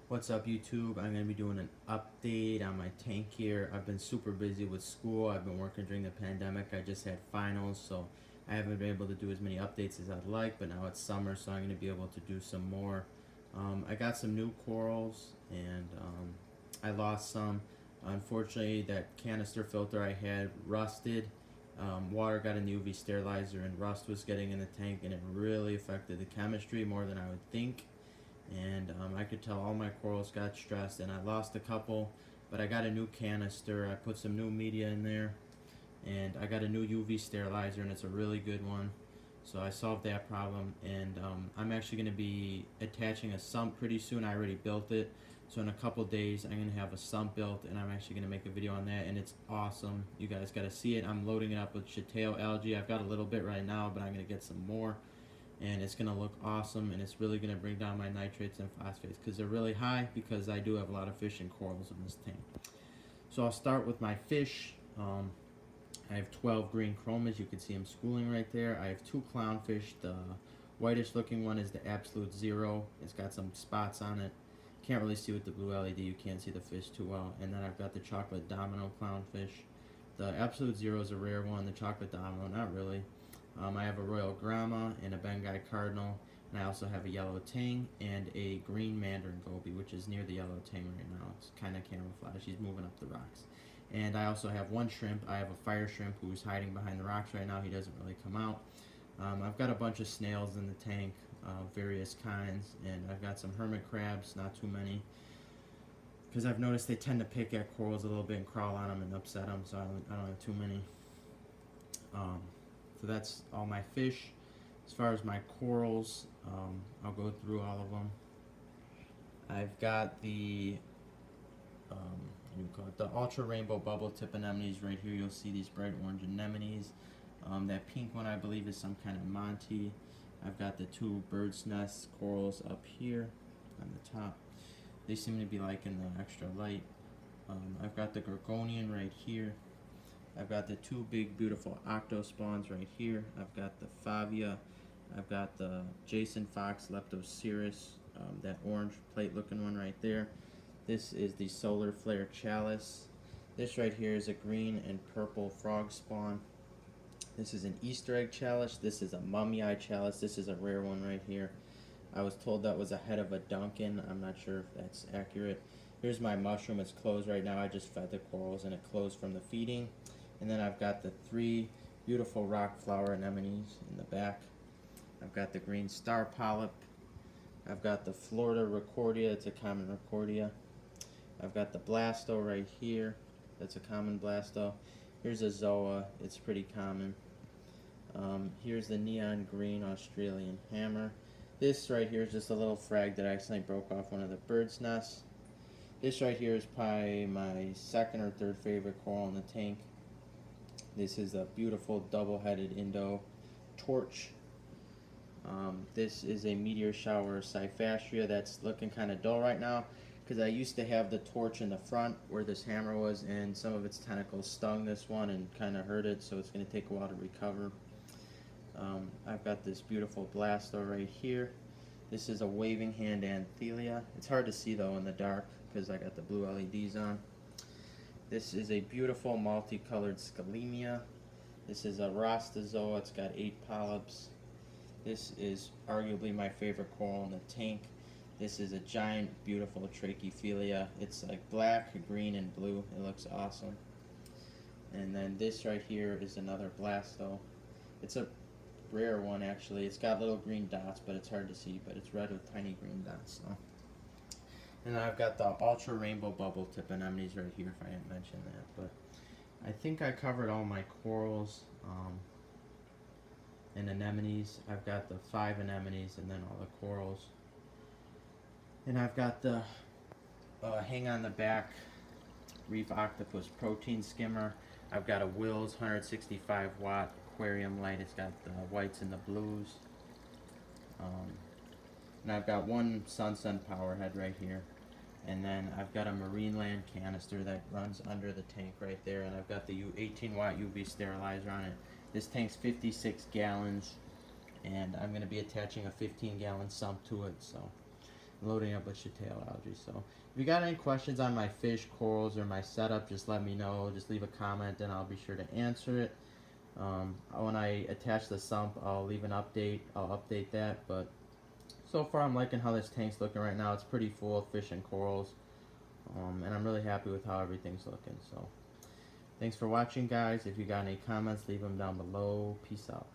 What's up, YouTube? I'm going to be doing an update on my tank here. I've been super busy with school. I've been working during the pandemic. I just had finals, so I haven't been able to do as many updates as I'd like, but now it's summer, so I'm going to be able to do some more. I got some new corals, and I lost some. Unfortunately, that canister filter I had rusted. Water got in the UV sterilizer, and rust was getting in the tank, and it really affected the chemistry more than I would think. And I could tell all my corals got stressed, and I lost a couple, but I got a new canister. I put some new media in there, and I got a new UV sterilizer, and it's a really good one. So I solved that problem, and I'm actually going to be attaching a sump pretty soon. I already built it, so in a couple days I'm going to have a sump built, and I'm actually going to make a video on that, and it's awesome. You guys got to see it. I'm loading it up with Chateo algae. I've got a little bit right now, but I'm going to get some more, and it's going to look awesome, and it's really going to bring down my nitrates and phosphates because they're really high, because I do have a lot of fish and corals in this tank. So I'll start with my fish. I have 12 green chromas. You can see them schooling right there. I have 2 clownfish. The whitish looking one is the absolute zero. It's got some spots on it. Can't really see with the blue LED. You can't see the fish too well. And then I've got the chocolate domino clownfish. The absolute zero is a rare one. The chocolate domino, not really. I have a royal grama and a Bengai cardinal. And I also have a yellow tang and a green mandarin goby, which is near the yellow tang right now. It's kind of camouflaged. He's moving up the rocks. And I also have one shrimp. I have a fire shrimp who's hiding behind the rocks right now. He doesn't really come out. I've got a bunch of snails in the tank, various kinds, and I've got some hermit crabs, not too many, because I've noticed they tend to pick at corals a little bit and crawl on them and upset them, so I don't have too many. So that's all my fish. As far as my corals, I'll go through all of them. I've got the the ultra rainbow bubble tip anemones right here. You'll see these bright orange anemones. That pink one I believe is some kind of Monty. I've got the 2 bird's nest corals up here on the top. They seem to be liking the extra light. I've got the gorgonian right here. I've got the 2 big beautiful octospawns right here. I've got the favia. I've got the Jason Fox leptocerus, that orange plate looking one right there. This is the solar flare chalice. This right here is a green and purple frog spawn. This is an Easter egg chalice. This is a mummy eye chalice. This is a rare one right here. I was told that was a head of a Duncan. I'm not sure if that's accurate. Here's my mushroom. It's closed right now. I just fed the corals and it closed from the feeding. And then I've got the 3 beautiful rock flower anemones in the back. I've got the green star polyp. I've got the Florida Recordia. It's a common Recordia. I've got the blasto right here. That's a common blasto. Here's a zoa. It's pretty common. Here's the neon green Australian hammer. This right here is just a little frag that I accidentally broke off one of the bird's nests. This right here is probably my 2nd or 3rd favorite coral in the tank. This is a beautiful double-headed Indo torch. This is a meteor shower Cyphastria that's looking kind of dull right now, because I used to have the torch in the front where this hammer was, and some of its tentacles stung this one and kind of hurt it, so it's going to take a while to recover. I've got this beautiful blasto right here. This is a waving hand anthelia. It's hard to see though in the dark because I got the blue LEDs on. This is a beautiful multicolored scalemia. This is a rastazoa. It's got 8 polyps. This is arguably my favorite coral in the tank. This is a giant, beautiful Trachyphilia. It's like black, green, and blue. It looks awesome. And then this right here is another blasto. It's a rare one actually. It's got little green dots, but it's hard to see. But it's red with tiny green dots. So. And then I've got the ultra rainbow bubble tip anemones right here. If I didn't mention that, but I think I covered all my corals and anemones. I've got the 5 anemones and then all the corals. And I've got the hang on the back Reef octopus protein skimmer. I've got a Wills 165 watt aquarium light. It's got the whites and the blues. And I've got one Sun power head right here. And then I've got a Marineland canister that runs under the tank right there. And I've got the 18 watt UV sterilizer on it. This tank's 56 gallons. And I'm going to be attaching a 15-gallon sump to it. So loading up with chatale algae. So if you got any questions on my fish, corals, or my setup, just let me know. Just leave a comment and I'll be sure to answer it. When I attach the sump, I'll leave an update. I'll update that. But so far, I'm liking how this tank's looking right now. It's pretty full of fish and corals. And I'm really happy with how everything's looking. So thanks for watching, guys. If you got any comments, leave them down below. Peace out.